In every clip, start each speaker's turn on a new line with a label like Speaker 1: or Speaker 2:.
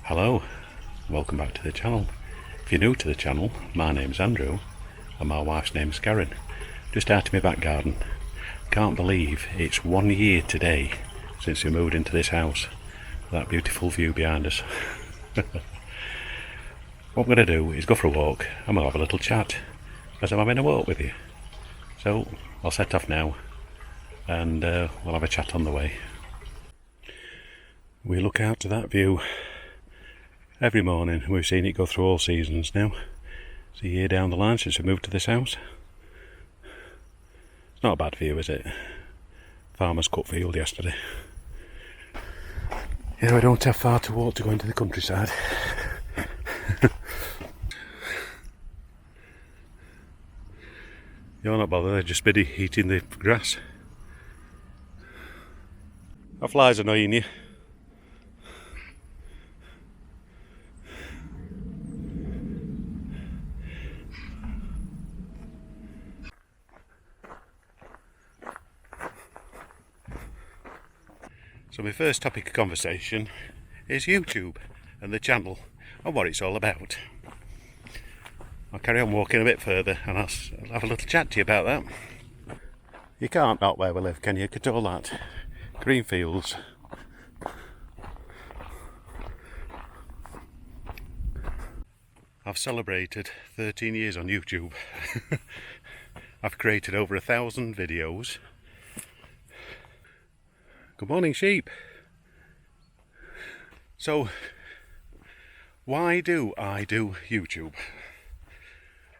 Speaker 1: Hello, welcome back to the channel. If you're new to the channel, my name's Andrew and my wife's name's Karen. Just out of my back garden. Can't believe it's 1 year today since we moved into this house. That beautiful view behind us. What we're going to do is go for a walk and we'll have a little chat as I'm having a walk with you. So I'll set off now and we'll have a chat on the way. We look out to that view every morning. We've seen it go through all seasons now. It's a year down the line since we moved to this house. It's not a bad view, is it? Farmer's cut field yesterday. Yeah, we don't have far to walk to go into the countryside. You're not bothered, they're just busy eating the grass. Are flies annoying you? So my first topic of conversation is YouTube and the channel and what it's all about. I'll carry on walking a bit further and I'll have a little chat to you about that. You can't not where we live, can you? Look at all that. Green fields. I've celebrated 13 years on YouTube. I've created over 1,000 videos. Good morning, sheep. So, why do I do YouTube?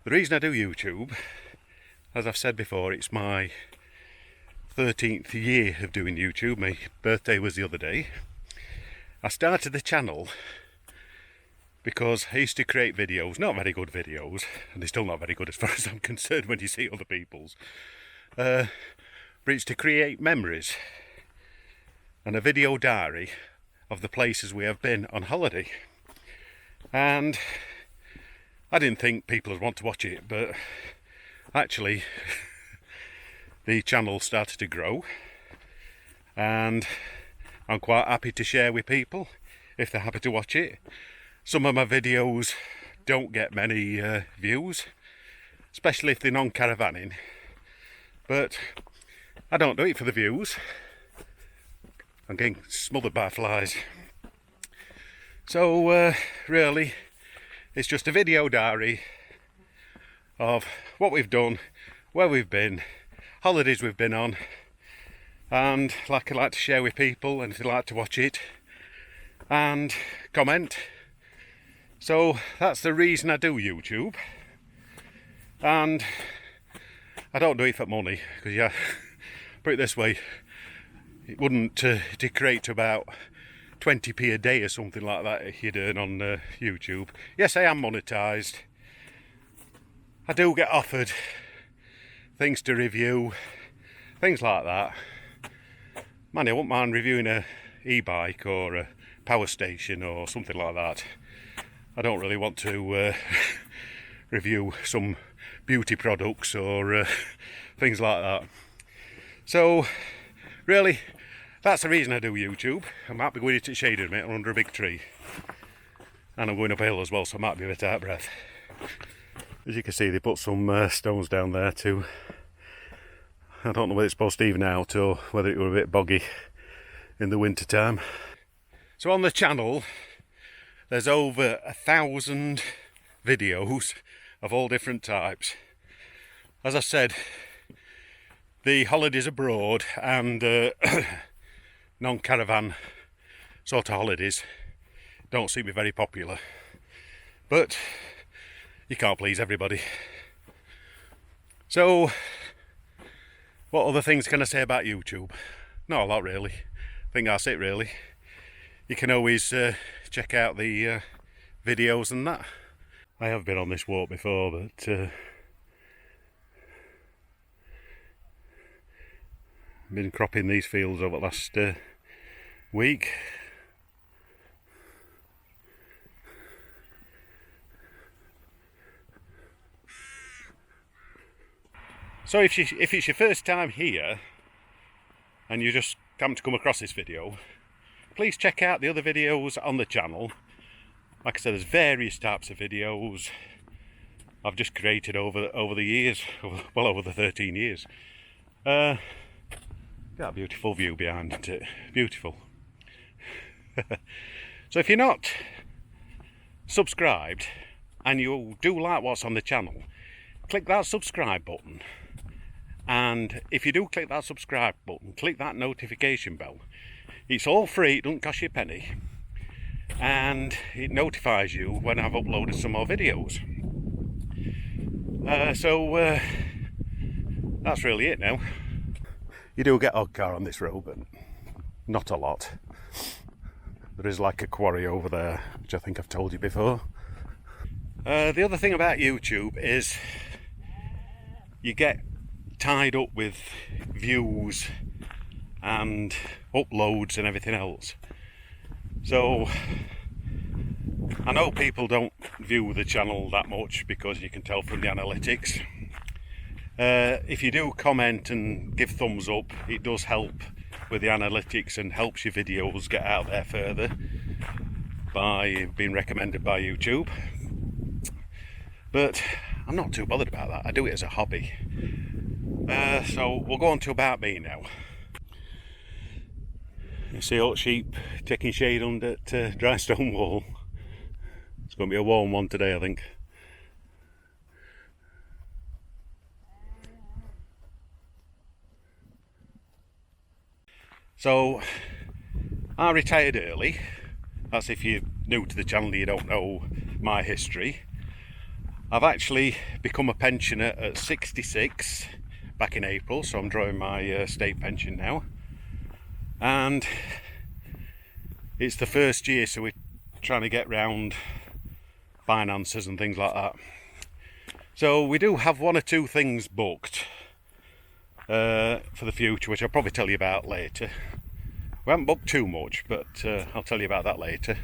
Speaker 1: The reason I do YouTube, as I've said before, it's my 13th year of doing YouTube. My birthday was the other day. I started the channel because I used to create videos, not very good videos, and they're still not very good as far as I'm concerned when you see other people's. But it's to create memories and a video diary of the places we have been on holiday. And I didn't think people would want to watch it, but actually the channel started to grow and I'm quite happy to share with people if they're happy to watch it. Some of my videos don't get many views, especially if they're non-caravanning, but I don't do it for the views. I'm getting smothered by flies. So really it's just a video diary of what we've done, where we've been, holidays we've been on, and I like to share with people, and if they like to watch it and comment. So that's the reason I do YouTube. And I don't do it for money, because yeah, put it this way, it wouldn't decrease to about 20p a day or something like that you'd earn on YouTube. Yes, I am monetized. I do get offered things to review, things like that. Man, I wouldn't mind reviewing a e-bike or a power station or something like that. I don't really want to review some beauty products or things like that. So really, that's the reason I do YouTube. I might be going into the shade in a minute or under a big tree. And I'm going uphill as well, so I might be a bit out of breath. As you can see, they put some stones down there too. I don't know whether it's supposed to even out or whether it were a bit boggy in the winter time. So on the channel, there's over 1,000 videos of all different types. As I said, the holidays abroad and non-caravan sort of holidays don't seem to be very popular, but you can't please everybody. So what other things can I say about YouTube? Not a lot really. I think that's it really. You can always check out the videos and that. I have been on this walk before, but been cropping these fields over the last week. So if it's your first time here and you just come across this video, please check out the other videos on the channel like I said, there's various types of videos I've just created over the years, well over the 13 years. Got a beautiful view behind it, beautiful. So if you're not subscribed and you do like what's on the channel, click that subscribe button. And if you do click that subscribe button, click that notification bell. It's all free, it doesn't cost you a penny, and it notifies you when I've uploaded some more videos. So that's really it now. You do get odd car on this road, but not a lot. There is like a quarry over there, which I think I've told you before. The other thing about YouTube is you get tied up with views and uploads and everything else. So I know people don't view the channel that much because you can tell from the analytics. If you do comment and give thumbs up, it does help with the analytics and helps your videos get out there further by being recommended by YouTube. But I'm not too bothered about that. I do it as a hobby. So we'll go on to about me now. You see old sheep taking shade under that dry stone wall. It's going to be a warm one today, I think. So I retired early. That's if you're new to the channel and you don't know my history. I've actually become a pensioner at 66 back in April, so I'm drawing my state pension now. And it's the first year, so we're trying to get round finances and things like that. So we do have one or two things booked for the future, which I'll probably tell you about later. We haven't booked too much, but I'll tell you about that later.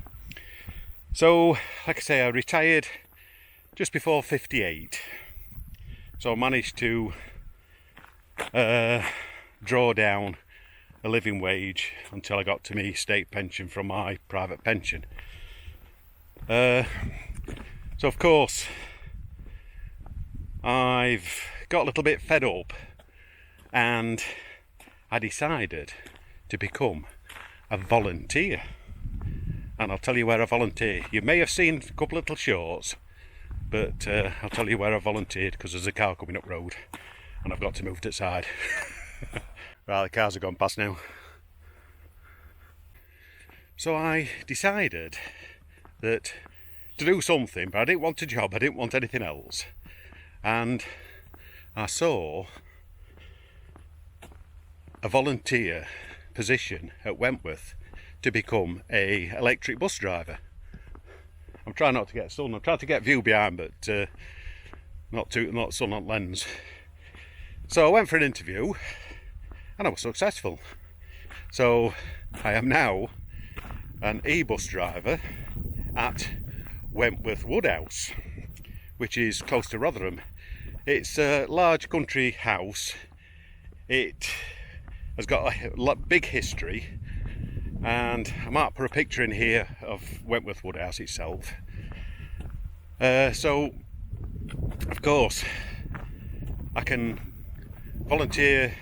Speaker 1: So, like I say, I retired just before 58. So I managed to draw down a living wage until I got to my state pension from my private pension. So of course I've got a little bit fed up and I decided to become a volunteer, and I'll tell you where I volunteer. You may have seen a couple of little shorts, but I'll tell you where I volunteered because there's a car coming up road and I've got to move to the side. Right, the cars have gone past now. So I decided that to do something, but I didn't want a job, I didn't want anything else. And I saw a volunteer position at Wentworth to become a electric bus driver. I'm trying not to get sun, I'm trying to get view behind, but not sun on lens. So I went for an interview and I was successful. So I am now an e-bus driver at Wentworth Woodhouse, which is close to Rotherham. It's a large country house. It has got a big history, and I might put a picture in here of Wentworth Woodhouse itself. So of course I can volunteer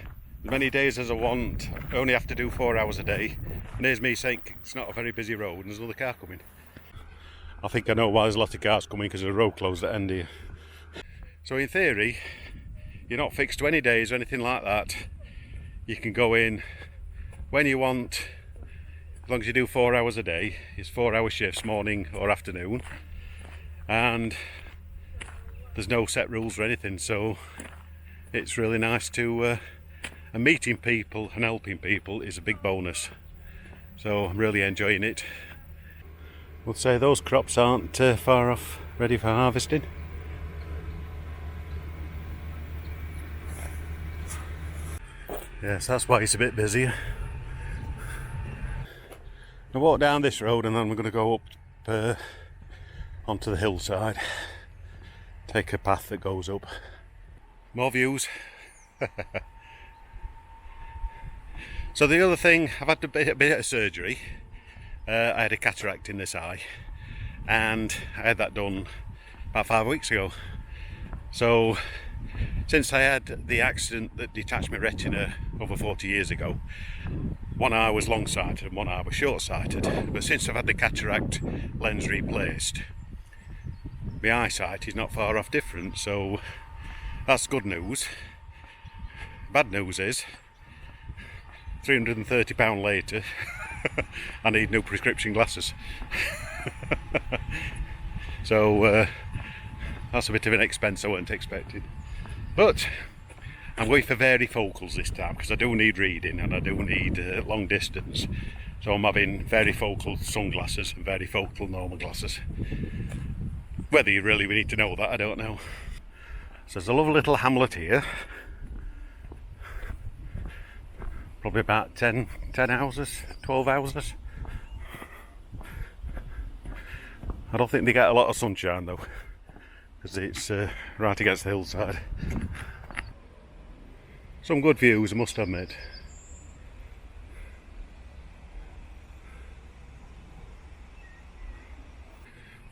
Speaker 1: as many days as I want. I only have to do 4 hours a day, and here's me saying it's not a very busy road and there's another car coming. I think I know why there's a lot of cars coming, because the road closed at end here. So in theory you're not fixed to any days or anything like that. You can go in when you want, as long as you do 4 hours a day. It's 4-hour shifts, morning or afternoon, and there's no set rules or anything, so it's really nice to and meeting people and helping people is a big bonus, so I'm really enjoying it. We'll say those crops aren't far off ready for harvesting. Yes, that's why it's a bit busier. I walk down this road and then we're going to go up onto the hillside, take a path that goes up. More views. So the other thing, I've had a bit of surgery. I had a cataract in this eye, and I had that done about 5 weeks ago. So since I had the accident that detached my retina over 40 years ago, one eye was long-sighted and one eye was short-sighted, but since I've had the cataract lens replaced, my eyesight is not far off different, so that's good news. Bad news is, £330 later, I need new prescription glasses. So that's a bit of an expense I weren't expecting. But I'm going for varifocals this time because I do need reading and I do need long distance. So I'm having varifocal sunglasses and varifocal normal glasses. Whether you really need to know that, I don't know. So there's a lovely little hamlet here. Probably about 10 houses, 12 houses. I don't think they get a lot of sunshine though, because it's right against the hillside. Some good views, I must admit.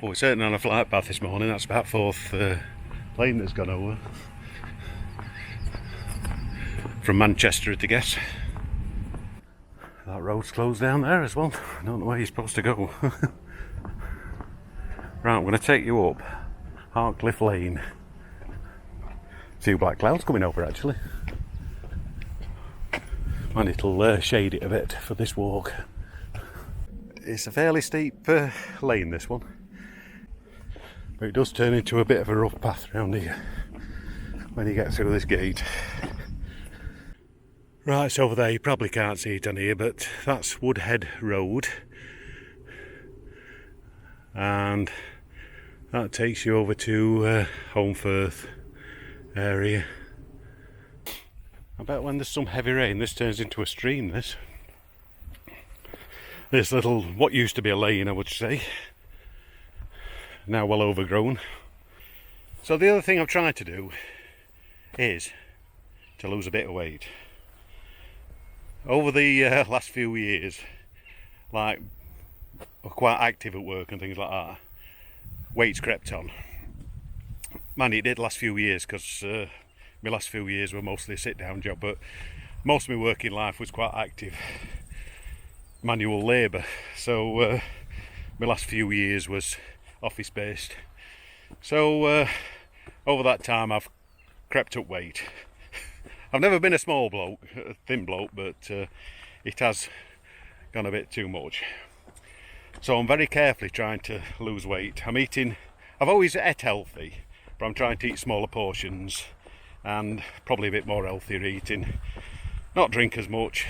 Speaker 1: Well, we're certainly on a flight path this morning. That's about 4th plane that's gone over. From Manchester, to guess. That road's closed down there as well. I don't know where you're supposed to go. Right, I'm going to take you up Hartcliffe Lane. A few black clouds coming over actually. And it'll shade it a bit for this walk. It's a fairly steep lane, this one. But it does turn into a bit of a rough path around here when you get through this gate. Right, it's over there, you probably can't see it on here, but that's Woodhead Road. And that takes you over to Holmfirth area. I bet when there's some heavy rain, this turns into a stream, this. This little, what used to be a lane, I would say, now well overgrown. So the other thing I've tried to do is to lose a bit of weight. Over the last few years, like, I'm quite active at work and things like that, weight's crept on. Man, it did last few years because my last few years were mostly a sit-down job, but most of my working life was quite active manual labour. So my last few years was office-based. So over that time I've crept up weight. I've never been a small bloke, a thin bloke, but it has gone a bit too much. So I'm very carefully trying to lose weight. I've always ate healthy, but I'm trying to eat smaller portions and probably a bit more healthier eating. Not drink as much.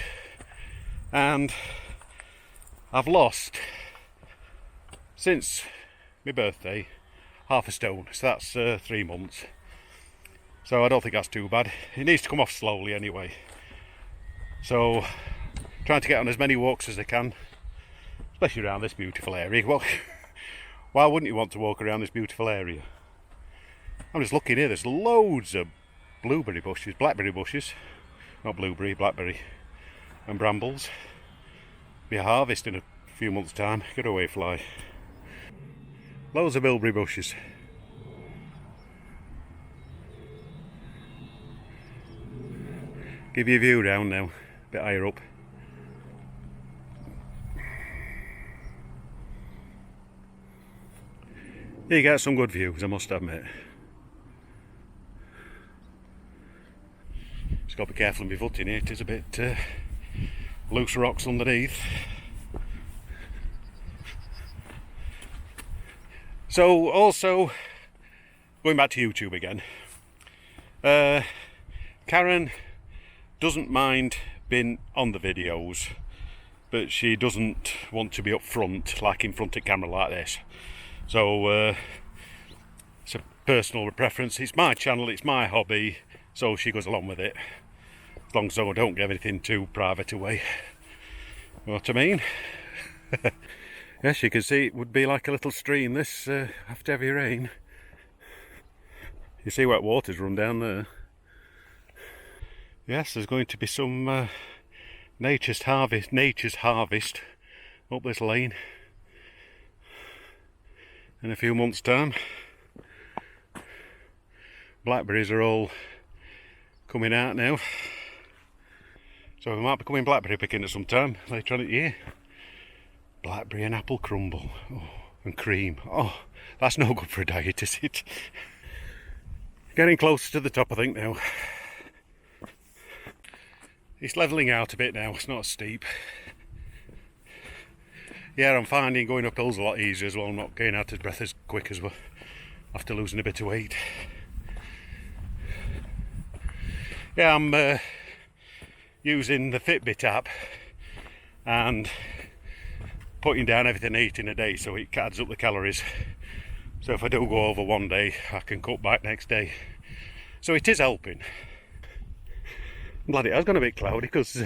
Speaker 1: And I've lost, since my birthday, half a stone. So that's 3 months. So I don't think that's too bad. It needs to come off slowly anyway. So trying to get on as many walks as I can, especially around this beautiful area. Well, why wouldn't you want to walk around this beautiful area? I'm just looking here, there's loads of blueberry bushes, blackberry bushes, not blueberry, blackberry, and brambles. Be a harvest in a few months' time. Get away, fly. Loads of bilberry bushes. Give you a view down now, a bit higher up. You get some good views, I must admit. Just got to be careful of my footing here, it is a bit loose rocks underneath. So also, going back to YouTube again, Karen doesn't mind being on the videos, but she doesn't want to be up front, like in front of camera like this. So it's a personal preference. It's my channel, it's my hobby, so she goes along with it, as long as I don't give anything too private away. You know what I mean? Yes, you can see it would be like a little stream this after heavy rain. You see wet waters run down there. Yes, there's going to be some nature's harvest up this lane. in a few months' time. Blackberries are all coming out now, so we might be coming blackberry picking at some time later on in the year. Blackberry and apple crumble, oh, and cream. Oh, that's no good for a diet, is it? Getting closer to the top, I think, now. It's levelling out a bit now, it's not as steep. Yeah, I'm finding going up hills a lot easier as well. I'm not getting out of breath as quick as well after losing a bit of weight. Yeah, I'm using the Fitbit app and putting down everything I eat in a day so it adds up the calories. So if I do go over one day, I can cut back next day. So it is helping. I'm glad it has gone a bit cloudy because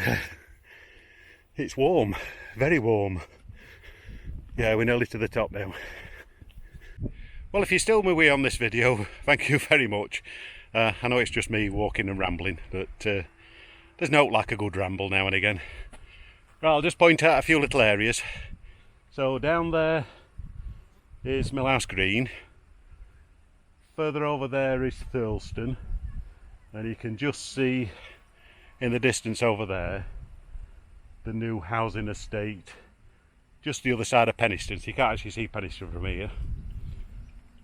Speaker 1: it's warm, very warm. Yeah, we're nearly to the top now. Well, if you're still my way on this video, thank you very much. I know it's just me walking and rambling, but there's no like a good ramble now and again. Right, I'll just point out a few little areas. So down there is Millhouse Green. Further over there is Thurleston. And you can just see in the distance over there the new housing estate. Just the other side of Penistone, so you can't actually see Penistone from here.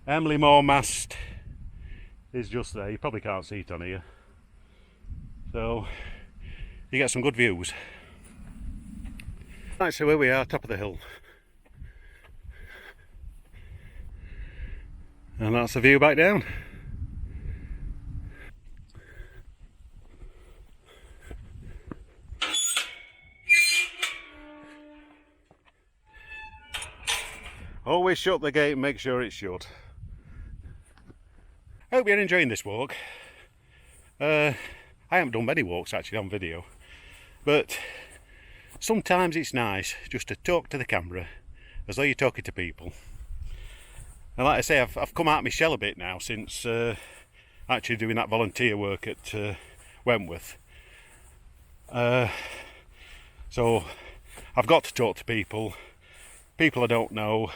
Speaker 1: Emily Moor mast is just there, you probably can't see it on here. So you get some good views. Right, so here we are, top of the hill. And that's the view back down. Always shut the gate and make sure it's shut. I hope you're enjoying this walk. I haven't done many walks actually on video, but sometimes it's nice just to talk to the camera as though you're talking to people. And like I say, I've come out of my shell a bit now since actually doing that volunteer work at Wentworth. So I've got to talk to people I don't know,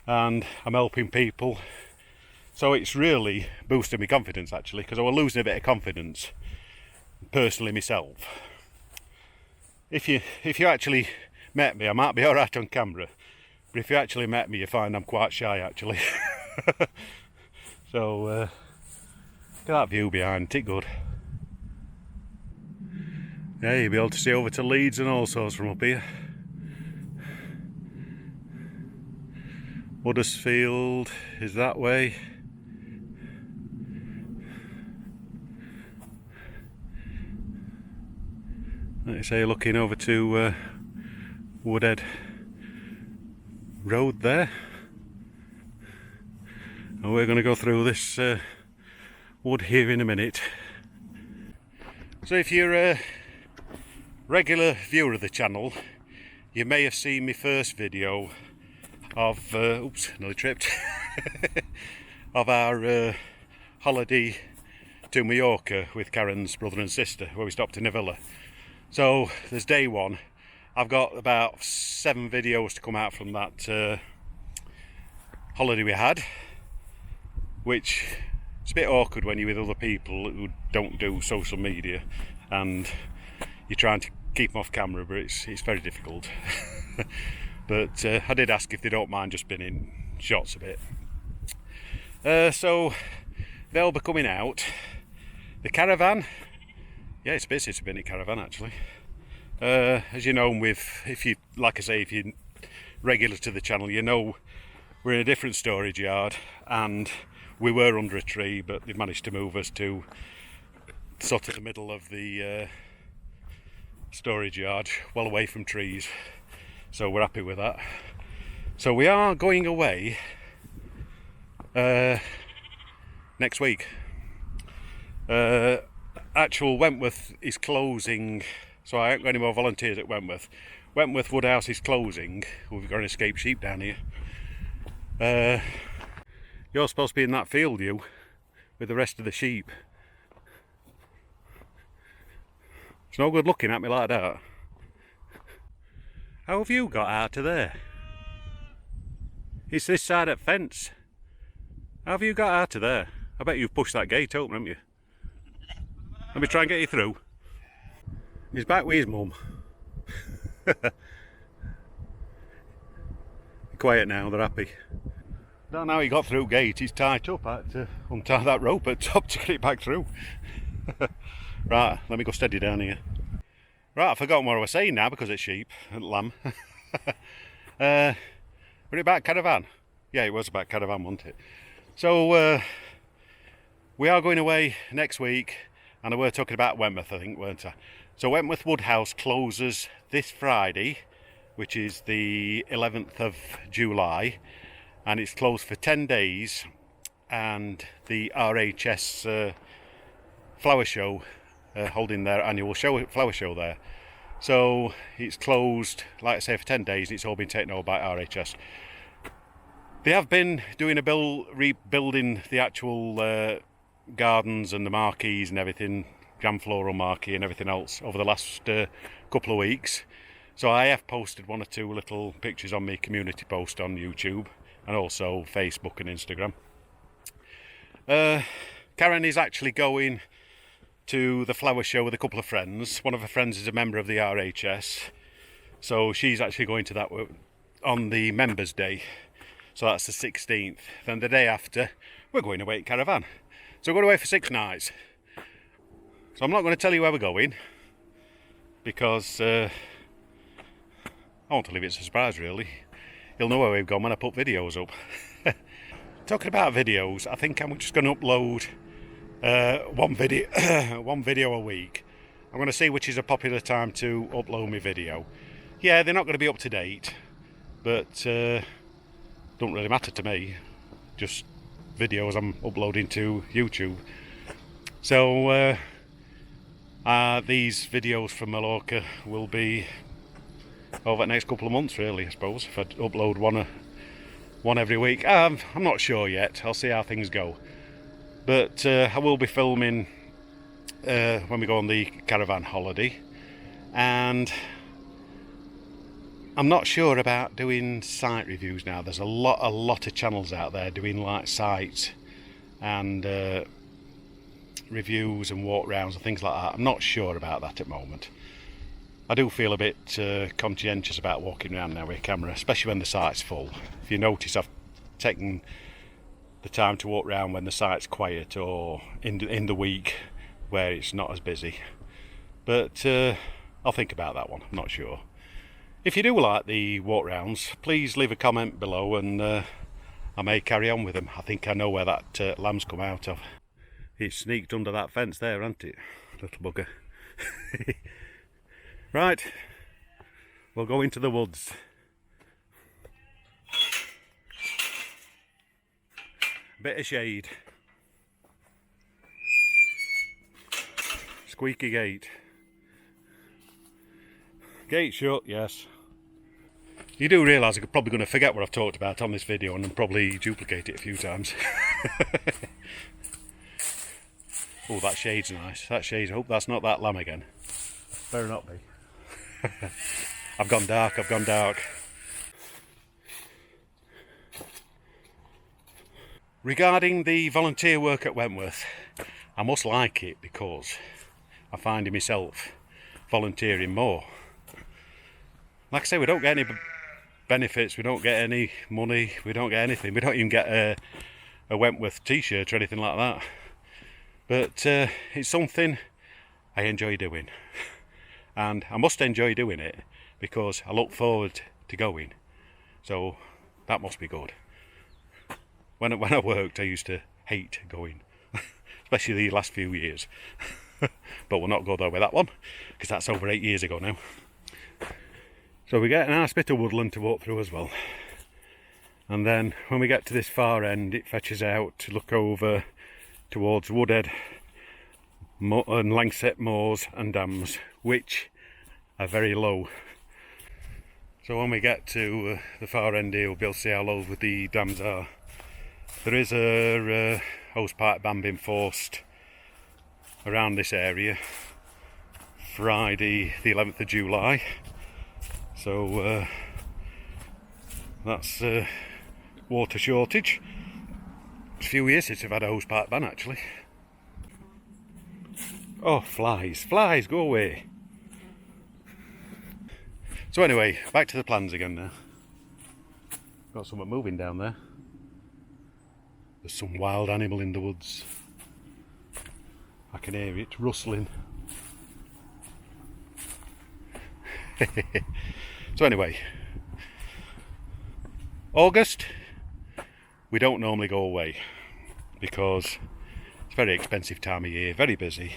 Speaker 1: and I'm helping people. So it's really boosted my confidence actually, because I was losing a bit of confidence personally myself. If you actually met me, I might be alright on camera, but if you actually met me, you find I'm quite shy actually. So look at that view behind, it's good. Yeah, you'll be able to see over to Leeds and all sorts from up here. Huddersfield is that way. Like I say, looking over to Woodhead Road there. And we're going to go through this wood here in a minute. So if you're a regular viewer of the channel, you may have seen my first video of, oops, nearly tripped, of our holiday to Mallorca with Karen's brother and sister, where we stopped in a villa. So there's day one. I've got about 7 videos to come out from that holiday we had, which it's a bit awkward when you're with other people who don't do social media and you're trying to keep them off camera, but it's very difficult. But I did ask if they don't mind just spinning shots a bit. So they'll be coming out. The Caravan, yeah, it's busy to be in a Caravan actually. As you know, if you like I say, if you're regular to the channel, you know we're in a different storage yard, and we were under a tree, but they've managed to move us to sort of the middle of the storage yard, well away from trees. So we're happy with that. So we are going away next week. Actual Wentworth is closing, so I haven't got any more volunteers at Wentworth. Wentworth Woodhouse is closing. We've got an escaped sheep down here. You're supposed to be in that field, you, with the rest of the sheep. It's no good looking at me like that. How have you got out of there? It's this side of the fence. How have you got out of there? I bet you've pushed that gate open, haven't you? Let me try and get you through. He's back with his mum. Quiet now, they're happy. Don't know how he got through gate, he's tied up. I had to untie that rope at top to get it back through. Right, let me go steady down here. Right, I've forgotten what I was saying now because it's sheep and lamb. Were it about Caravan? Yeah, it was about Caravan, wasn't it? So, we are going away next week, and I were talking about Wentworth, I think, weren't I? So Wentworth Woodhouse closes this Friday, which is the 11th of July, and it's closed for 10 days, and the RHS flower show, holding their annual flower show there. So it's closed, like I say, for 10 days, and it's all been taken over by RHS. They have been doing rebuilding the actual gardens and the marquees and everything, Grand Floral Marquee and everything else over the last couple of weeks. So I have posted one or two little pictures on my community post on YouTube and also Facebook and Instagram. Karen is actually going to the flower show with a couple of friends. One of her friends is a member of the RHS, so she's actually going to that on the Members' Day. So that's the 16th. Then the day after, we're going away in Caravan. So we're going away for 6 nights. So I'm not going to tell you where we're going, because I want to leave it as a surprise, really. You'll know where we've gone when I put videos up. Talking about videos, I think I'm just going to upload one video a week. I'm going to see which is a popular time to upload my video. Yeah, they're not going to be up to date, but don't really matter to me. Just videos I'm uploading to YouTube. So these videos from Mallorca will be over the next couple of months, really, I suppose, if I upload one every week. I'm not sure yet. I'll see how things go. But I will be filming when we go on the Caravan holiday, and I'm not sure about doing site reviews now. There's a lot of channels out there doing like sites and reviews and walk rounds and things like that. I'm not sure about that at the moment. I do feel a bit conscientious about walking around now with a camera, especially when the site's full. If you notice, I've taken the time to walk around when the site's quiet or in the week where it's not as busy. But I'll think about that one, I'm not sure. If you do like the walk rounds, please leave a comment below, and I may carry on with them. I think I know where that lamb's come out of. It's sneaked under that fence there, hasn't it? Little bugger. Right, we'll go into the woods. Bit of shade. Squeaky gate. Gate shut, yes. You do realise I'm probably going to forget what I've talked about on this video and then probably duplicate it a few times. Oh, that shade's nice. That shade, I hope that's not that lamb again. Better not be. I've gone dark, I've gone dark. Regarding the volunteer work at Wentworth, I must like it because I find myself volunteering more. Like I say, we don't get any benefits, we don't get any money, we don't get anything. We don't even get a Wentworth t-shirt or anything like that. But it's something I enjoy doing. And I must enjoy doing it because I look forward to going. So that must be good. When I worked, I used to hate going, especially the last few years. But we'll not go there with that one, because that's over 8 years ago now. So we get a nice bit of woodland to walk through as well. And then when we get to this far end, it fetches out to look over towards Woodhead and Langsett Moors and dams, which are very low. So when we get to the far end here, we'll be able to see how low the dams are. There is a hosepipe ban being forced around this area Friday the 11th of July. So that's water shortage. It's a few years since I've had a hose pipe ban actually. Oh, flies, flies, go away. So anyway, back to the plans again now. Got someone moving down there. There's some wild animal in the woods. I can hear it rustling. So anyway, August, we don't normally go away because it's a very expensive time of year, very busy,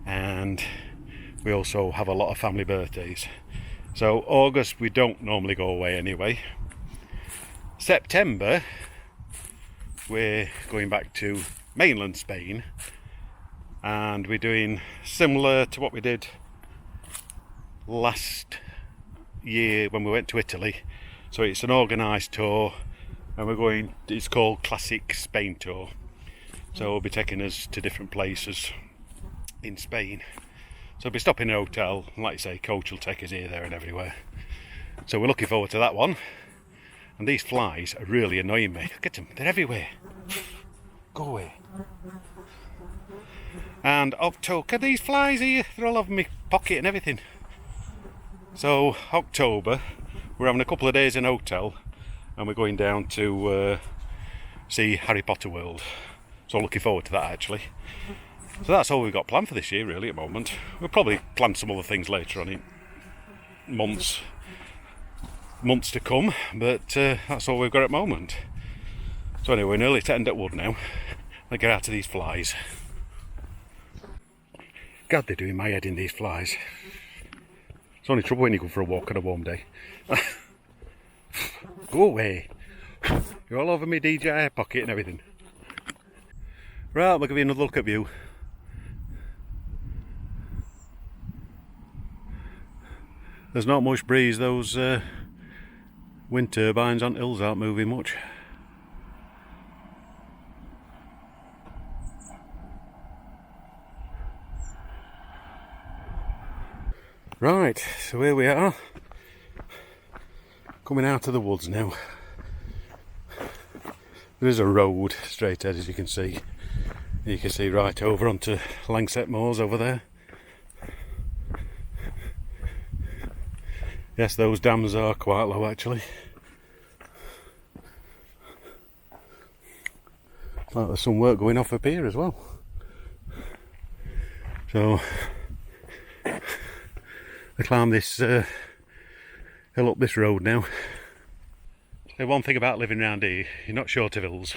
Speaker 1: and we also have a lot of family birthdays. So August we don't normally go away anyway. September we're going back to mainland Spain, and we're doing similar to what we did last year when we went to Italy. So it's an organised tour, and we're going, it's called Classic Spain Tour. So we'll be taking us to different places in Spain. So we'll be stopping in a hotel, and like I say, coach will take us here, there and everywhere. So we're looking forward to that one. And these flies are really annoying me. Look at them, they're everywhere. Go away. And October, these flies here, they're all over my pocket and everything. So October, we're having a couple of days in a hotel, and we're going down to see Harry Potter World. So looking forward to that actually. So that's all we've got planned for this year really at the moment. We'll probably plan some other things later on in months to come, but that's all we've got at the moment. So anyway, we're nearly to end at wood now. Let's get out of these flies. God, they're doing my head in, these flies. It's only trouble when you go for a walk on a warm day. Go away. You're all over me DJI pocket and everything. Right, we'll give you another look at view. There's not much breeze, those wind turbines on hills aren't moving much. Right, so here we are, coming out of the woods now. There is a road straight ahead, as you can see. You can see right over onto Langsett Moors over there. Yes, those dams are quite low actually. It's like there's some work going off up here as well. So I climb this hill up this road now. The one thing about living around here, you're not short of hills.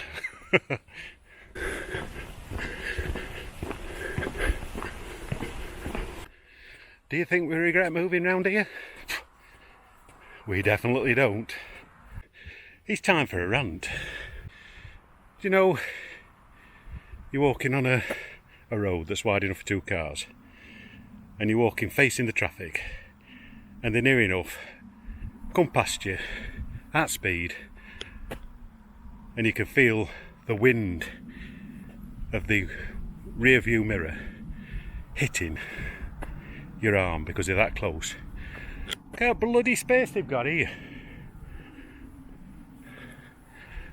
Speaker 1: Do you think we regret moving round here? We definitely don't. It's time for a rant. Do you know, you're walking on a road that's wide enough for two cars, and you're walking facing the traffic, and they're near enough, come past you at speed, and you can feel the wind of the rear view mirror hitting your arm because they're that close. Look how bloody space they've got here.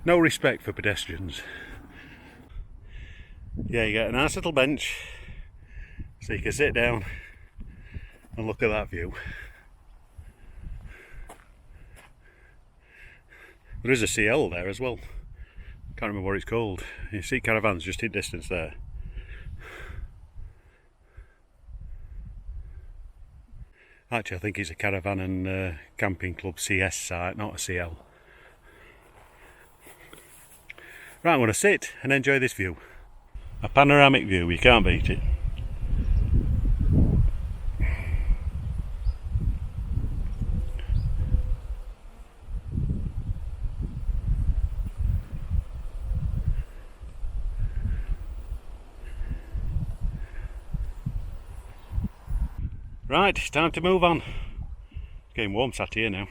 Speaker 1: No respect for pedestrians. Yeah, you get a nice little bench so you can sit down and look at that view. There is a CL there as well. Can't remember what it's called. You see Caravans just in distance there. Actually, I think it's a Caravan and Camping Club CS site, not a CL. Right, I'm going to sit and enjoy this view. A panoramic view, you can't beat it. Right, it's time to move on. It's getting warm sat here now.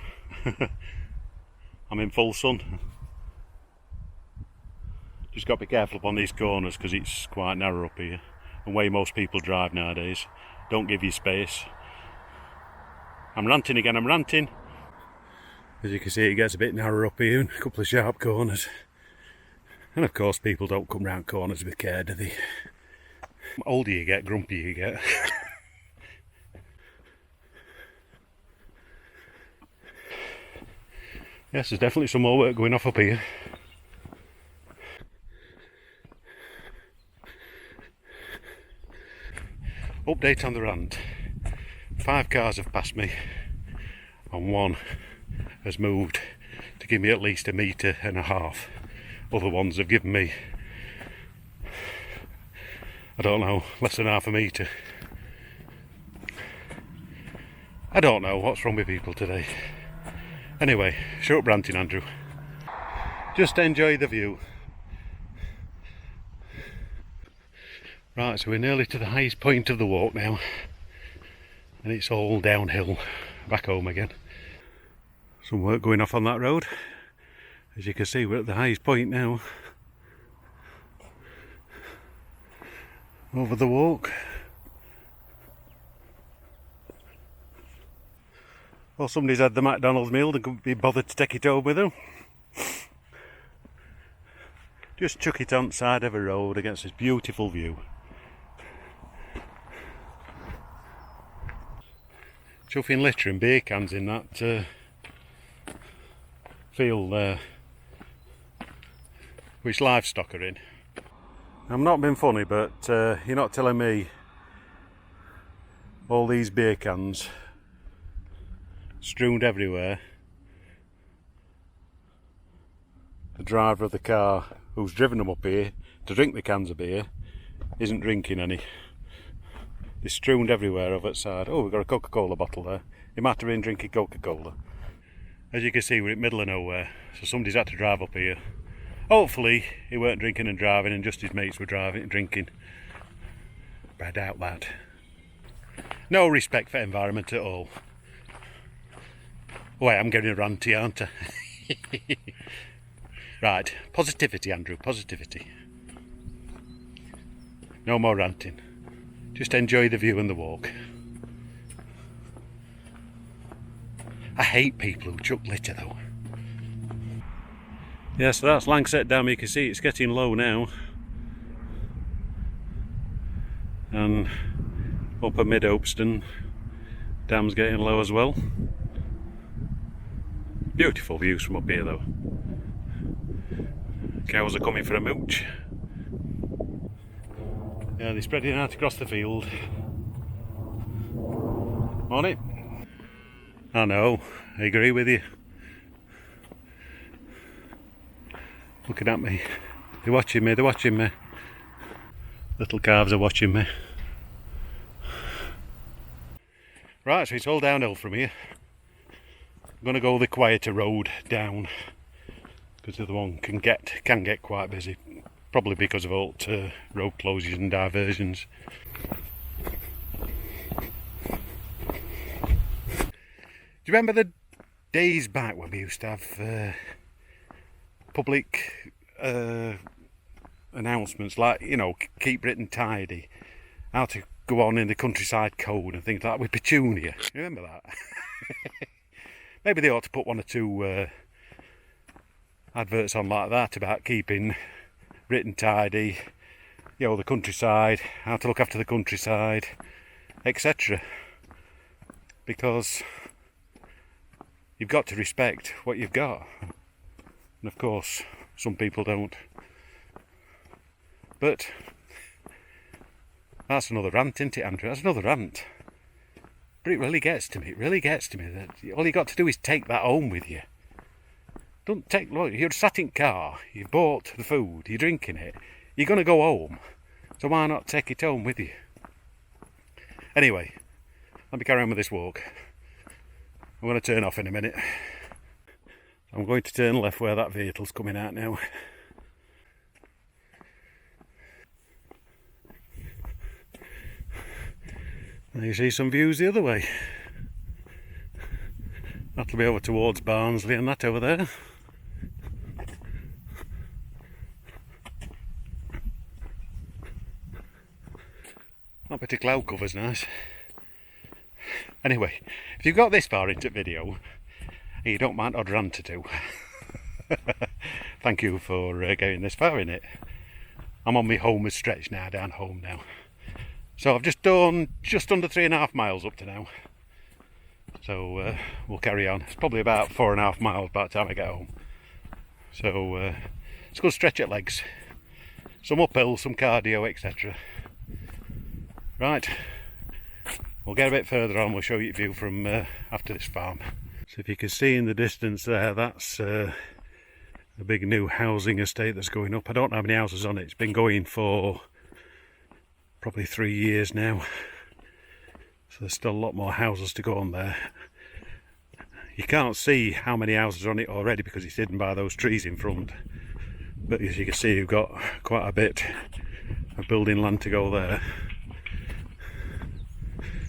Speaker 1: I'm in full sun. Just got to be careful up on these corners because it's quite narrow up here. And way most people drive nowadays. Don't give you space. I'm ranting again, I'm ranting. As you can see, it gets a bit narrower up here, and a couple of sharp corners. And of course people don't come round corners with care, do they? The older you get, grumpier you get. Yes, there's definitely some more work going off up here. Update on the rant. 5 cars have passed me and 1 has moved to give me at least 1.5 meters. Other ones have given me, I don't know, less than half a metre. I don't know what's wrong with people today. Anyway, shut up ranting, Andrew. Just enjoy the view. Right, so we're nearly to the highest point of the walk now, and it's all downhill back home again. Some work going off on that road. As you can see, we're at the highest point now. Over the walk. Well, somebody's had the McDonald's meal and couldn't be bothered to take it home with them. Just chuck it on the side of a road against this beautiful view. Chuffing litter and beer cans in that field there, which livestock are in. I'm not being funny, but you're not telling me all these beer cans strewn everywhere, the driver of the car who's driven them up here to drink the cans of beer isn't drinking any. They're strewn everywhere over the side. Oh, we've got a Coca-Cola bottle there. He might have been drinking Coca-Cola. As you can see, we're in the middle of nowhere, so somebody's had to drive up here. Hopefully he weren't drinking and driving and just his mates were driving and drinking, but I doubt that. No respect for environment at all. Wait, I'm getting ranty, aren't I? Right, positivity, Andrew, positivity. No more ranting. Just enjoy the view and the walk. I hate people who chuck litter though. Yeah, so that's Langsett Dam. You can see it's getting low now. And up at Mid-Opeston, dam's getting low as well. Beautiful views from up here though. Cows are coming for a mooch. Yeah, they're spreading out across the field. Morning. I know, I agree with you. Looking at me. They're watching me, they're watching me. Little calves are watching me. Right, so it's all downhill from here. I'm going to go the quieter road down, because the other one can get quite busy, probably because of all road closures and diversions. Do you remember the days back when we used to have public announcements like, you know, keep Britain tidy, how to go on in the countryside code and things like that with petunia? You remember that? Maybe they ought to put 1 or 2 adverts on like that about keeping Britain tidy, you know, the countryside, how to look after the countryside, etc. Because you've got to respect what you've got. And of course, some people don't. But that's another rant, isn't it, Andrew? That's another rant. But it really gets to me. It really gets to me that all you got to do is take that home with you. Don't take. Look, you're sat in car. You've bought the food. You're drinking it. You're going to go home. So why not take it home with you? Anyway, let me carry on with this walk. I'm going to turn off in a minute. I'm going to turn left where that vehicle's coming out now. Now you see some views the other way. That'll be over towards Barnsley and that over there. That bit of cloud cover's nice. Anyway, if you've got this far into the video You don't mind I'd run to do. Thank you for getting this far in it. I'm on my homeward stretch now, down home now. So I've just done just under 3.5 miles up to now. So we'll carry on. It's probably about 4.5 miles by the time I get home. So it's a good stretch at legs. Some uphill, some cardio, etc. Right, we'll get a bit further on, we'll show you a view from after this farm. So if you can see in the distance there, that's a big new housing estate that's going up. I don't know how many houses on it. It's been going for probably 3 years now. So there's still a lot more houses to go on there. You can't see how many houses are on it already because it's hidden by those trees in front. But as you can see, you've got quite a bit of building land to go there.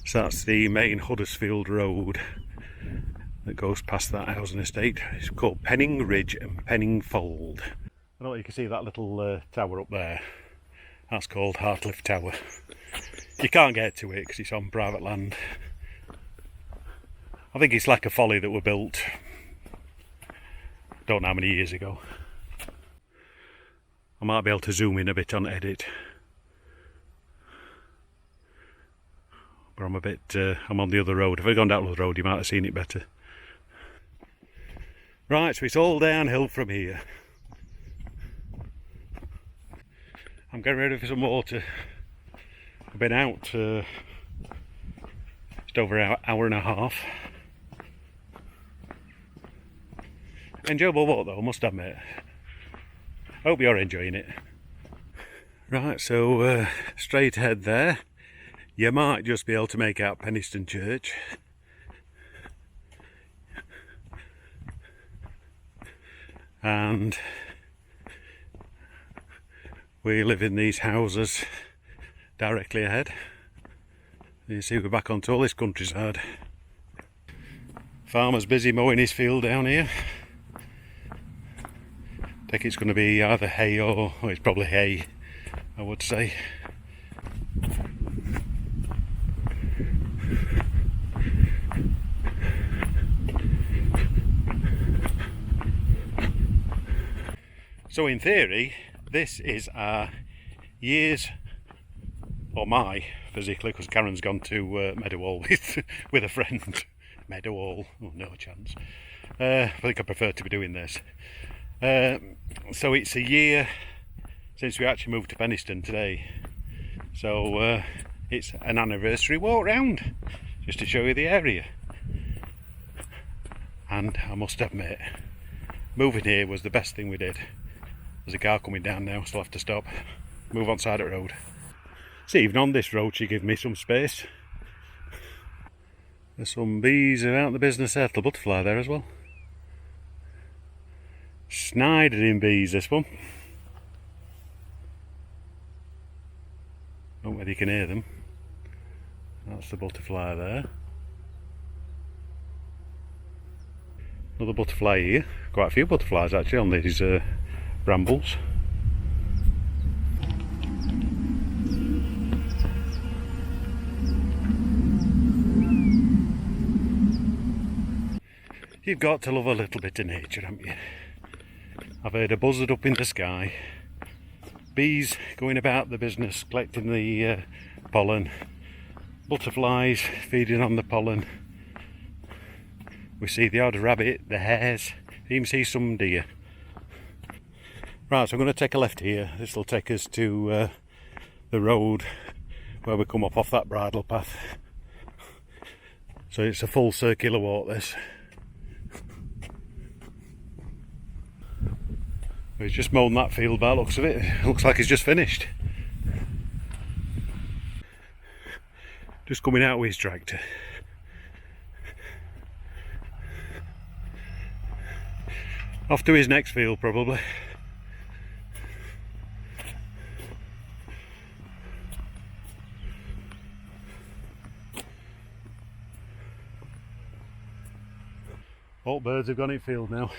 Speaker 1: So that's the main Huddersfield Road that goes past that housing estate. It's called Penning Ridge and Penning Fold. I don't know if you can see that little tower up there. That's called Hartliff Tower. You can't get to it because it's on private land. I think it's like a folly that were built, don't know how many years ago. I might be able to zoom in a bit on edit. But I'm on the other road. If I'd gone down the road, you might have seen it better. Right, so it's all downhill from here. I'm getting ready for some water. I've been out just over an hour and a half. Enjoyable walk though, I must admit. Hope you're enjoying it. Right, so straight ahead there. You might just be able to make out Penistone Church. And we live in these houses directly ahead. You see we're back onto all this countryside. Farmer's busy mowing his field down here. I think it's going to be either hay or it's probably hay, I would say. So in theory, this is our year's, or my, physically, because Karen's gone to Meadowall with a friend. Meadowall, oh, no chance. I think I prefer to be doing this. So it's a year since we actually moved to Penistone today. So it's an anniversary walk round, just to show you the area. And I must admit, moving here was the best thing we did. There's a car coming down now, so I'll have to stop, move on side of the road. See, even on this road she gave me some space. There's some bees around the business there, little butterfly there as well. Snidering bees, this one. Don't know whether you can hear them. That's the butterfly there. Another butterfly here. Quite a few butterflies actually on these brambles. You've got to love a little bit of nature, haven't you? I've heard a buzzard up in the sky, bees going about the business collecting the pollen, butterflies feeding on the pollen. We see the odd rabbit, the hares, even see some deer. Right, so I'm going to take a left here. This will take us to the road where we come up off that bridle path. So it's a full circular walk, this. He's just mown that field by the looks of it. It looks like he's just finished. Just coming out with his tractor. Off to his next field probably. All birds have gone in field now.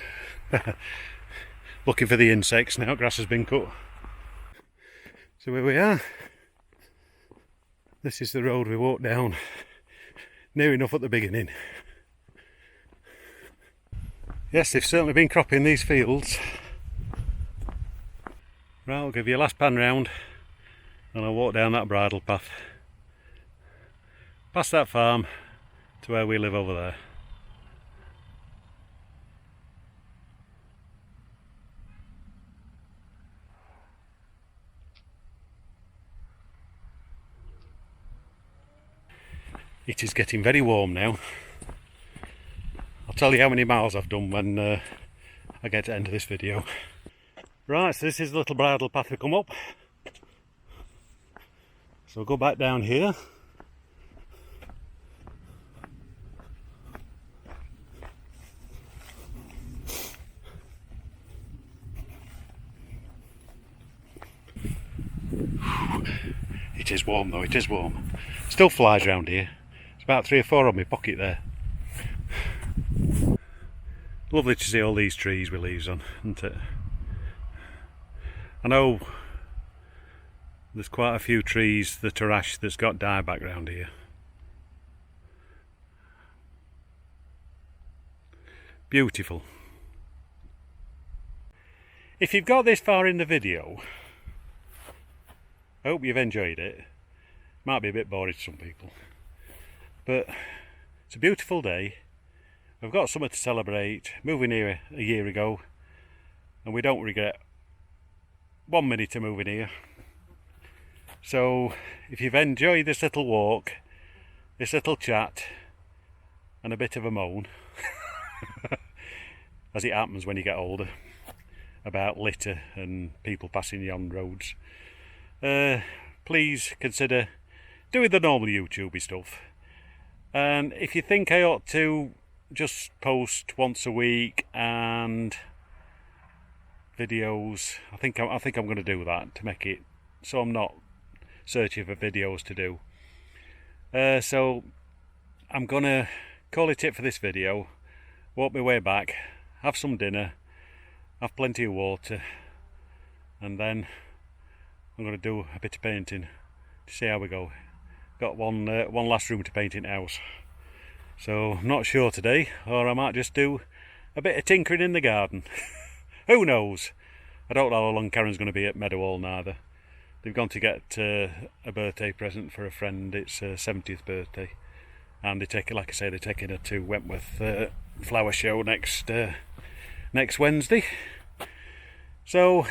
Speaker 1: Looking for the insects now, grass has been cut. So here we are. This is the road we walked down, near enough at the beginning. Yes, they've certainly been cropping these fields. Right, I'll give you a last pan round and I'll walk down that bridle path past that farm to where we live over there. It is getting very warm now. I'll tell you how many miles I've done when I get to the end of this video. Right, so this is the little bridle path we come up. So we'll go back down here. It is warm though, it is warm. Still flies around here. It's about 3 or 4 on my pocket there. Lovely to see all these trees with leaves on, isn't it? I know there's quite a few trees that are ash that's got dieback round here. Beautiful. If you've got this far in the video, I hope you've enjoyed it. Might be a bit boring to some people, but it's a beautiful day. We've got something to celebrate. Moving here a year ago, and we don't regret 1 minute to moving here. So if you've enjoyed this little walk, this little chat, and a bit of a moan, as it happens when you get older, about litter and people passing you on roads, please consider doing the normal YouTubey stuff. And if you think I ought to just post once a week and videos, I think I'm going to do that to make it so I'm not searching for videos to do. So I'm going to call it for this video, walk my way back, have some dinner, have plenty of water, and then I'm going to do a bit of painting to see how we go. Got one last room to paint in the house. So I'm not sure today, or I might just do a bit of tinkering in the garden. Who knows? I don't know how long Karen's going to be at Meadowhall neither. They've gone to get a birthday present for a friend. It's her 70th birthday, and they take it, like I say, they're taking her to Wentworth flower show next Wednesday. So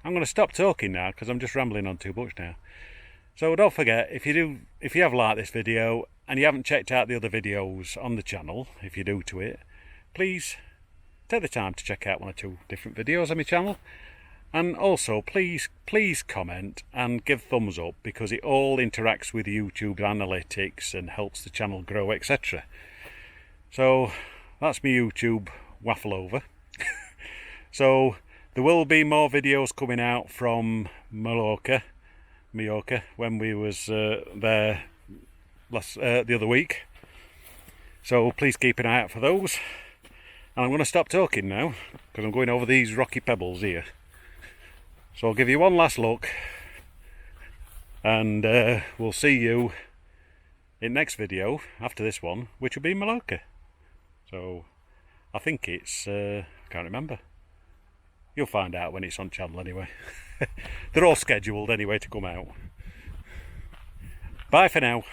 Speaker 1: I'm going to stop talking now because I'm just rambling on too much now. So don't forget, if you have liked this video and you haven't checked out the other videos on the channel, if you're new to it, please take the time to check out 1 or 2 different videos on my channel. And also please comment and give thumbs up, because it all interacts with YouTube analytics and helps the channel grow, etc. So that's my YouTube waffle over. So there will be more videos coming out from Mallorca when we was there the other week. So please keep an eye out for those. And I'm going to stop talking now because I'm going over these rocky pebbles here. So I'll give you one last look, and we'll see you in next video after this one, which will be Mallorca. So I think it's I can't remember. You'll find out when it's on channel anyway. They're all scheduled anyway to come out. Bye for now.